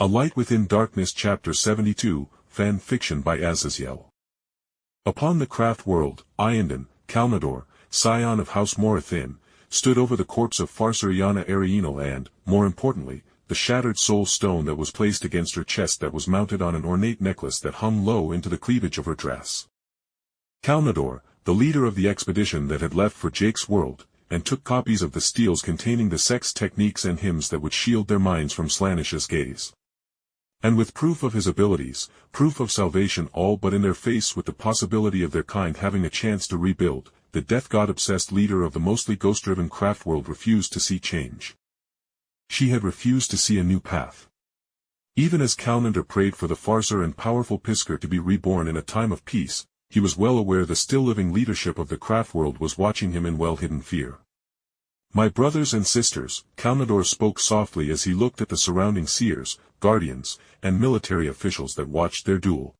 A Light Within Darkness Chapter 72, Fan Fiction by Azazyel. Upon the Craftworld, Iyanden, Kalnedor, scion of House Morathin, stood over the corpse of Farseer Iyanna Arienal and, more importantly, the shattered soul stone that was placed against her chest that was mounted on an ornate necklace that hung low into the cleavage of her dress. Kalnedor, the leader of the expedition that had left for Jake's world, and took copies of the steels containing the Sect's techniques and hymns that would shield their minds from Slannesh's gaze. And with proof of his abilities, proof of salvation all but in their face with the possibility of their kind having a chance to rebuild, the death god-obsessed leader of the mostly ghost-driven Craftworld refused to see change. She had refused to see a new path. Even as Kalnedor prayed for the Farseer and powerful Pisker to be reborn in a time of peace, he was well aware the still-living leadership of the Craftworld was watching him in well-hidden fear. "My brothers and sisters," Kalnedor spoke softly as he looked at the surrounding seers, guardians, and military officials that watched their duel.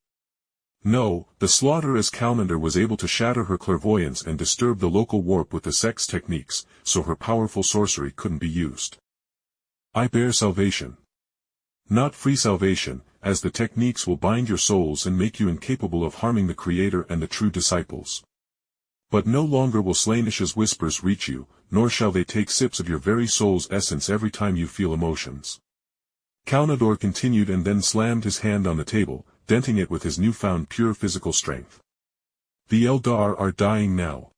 No, the slaughter as Kalnedor was able to shatter her clairvoyance and disturb the local warp with the Sect's techniques, so her powerful sorcery couldn't be used. "I bear salvation. Not free salvation, as the techniques will bind your souls and make you incapable of harming the Creator and the true disciples. But no longer will Slannesh's whispers reach you, nor shall they take sips of your very soul's essence every time you feel emotions." Kalnedor continued and then slammed his hand on the table, denting it with his newfound pure physical strength. "The Eldar are dying now,"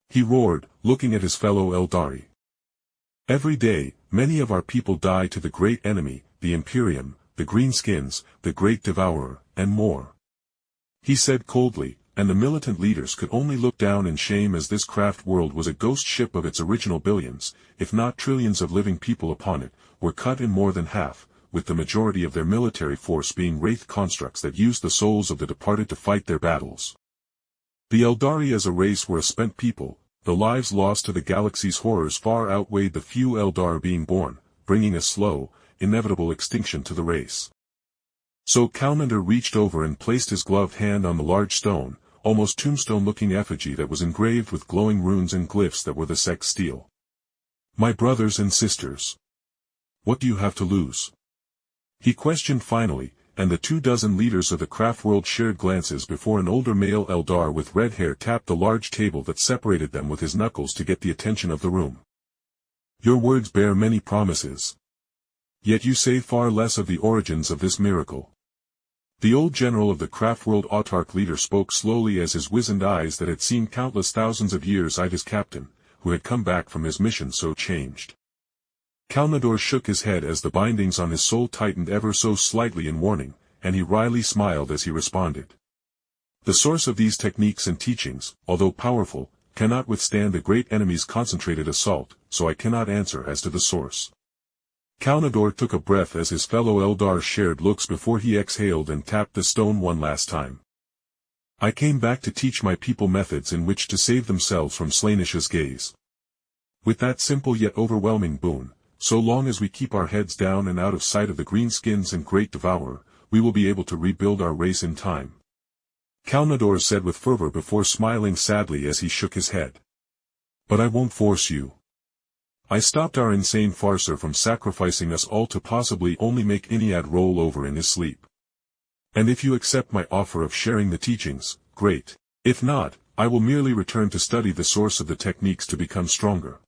he roared, looking at his fellow Eldari. "Every day, many of our people die to the great enemy, the Imperium, the Greenskins, the Great Devourer, and more," he said coldly, and the militant leaders could only look down in shame as this Craftworld was a ghost ship of its original billions, if not trillions of living people upon it, were cut in more than half, with the majority of their military force being wraith constructs that used the souls of the departed to fight their battles. The Eldari as a race were a spent people, the lives lost to the galaxy's horrors far outweighed the few Eldar being born, bringing a slow, inevitable extinction to the race. So Kalnedor reached over and placed his gloved hand on the large stone, almost tombstone-looking effigy that was engraved with glowing runes and glyphs that were the Sect's steel. "My brothers and sisters, what do you have to lose?" he questioned finally, and the 24 leaders of the Craftworld shared glances before an older male Eldar with red hair tapped the large table that separated them with his knuckles to get the attention of the room. "Your words bear many promises. Yet you say far less of the origins of this miracle." The old general of the Craftworld autarch leader spoke slowly as his wizened eyes that had seen countless thousands of years eyed his captain, who had come back from his mission so changed. Kalnedor shook his head as the bindings on his soul tightened ever so slightly in warning, and he wryly smiled as he responded. "The source of these techniques and teachings, although powerful, cannot withstand the great enemy's concentrated assault, so I cannot answer as to the source." Kalnedor took a breath as his fellow Eldar shared looks before he exhaled and tapped the stone one last time. "I came back to teach my people methods in which to save themselves from Slannesh's gaze. With that simple yet overwhelming boon, so long as we keep our heads down and out of sight of the Greenskins and Great Devourer, we will be able to rebuild our race in time," Kalnedor said with fervor before smiling sadly as he shook his head. "But I won't force you. I stopped our insane Farseer from sacrificing us all to possibly only make Iyanden roll over in his sleep. And if you accept my offer of sharing the teachings, great. If not, I will merely return to study the source of the techniques to become stronger,"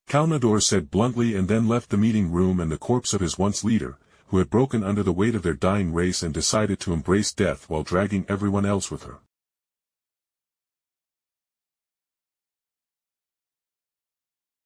Kalnedor said bluntly and then left the meeting room and the corpse of his once leader, who had broken under the weight of their dying race and decided to embrace death while dragging everyone else with her.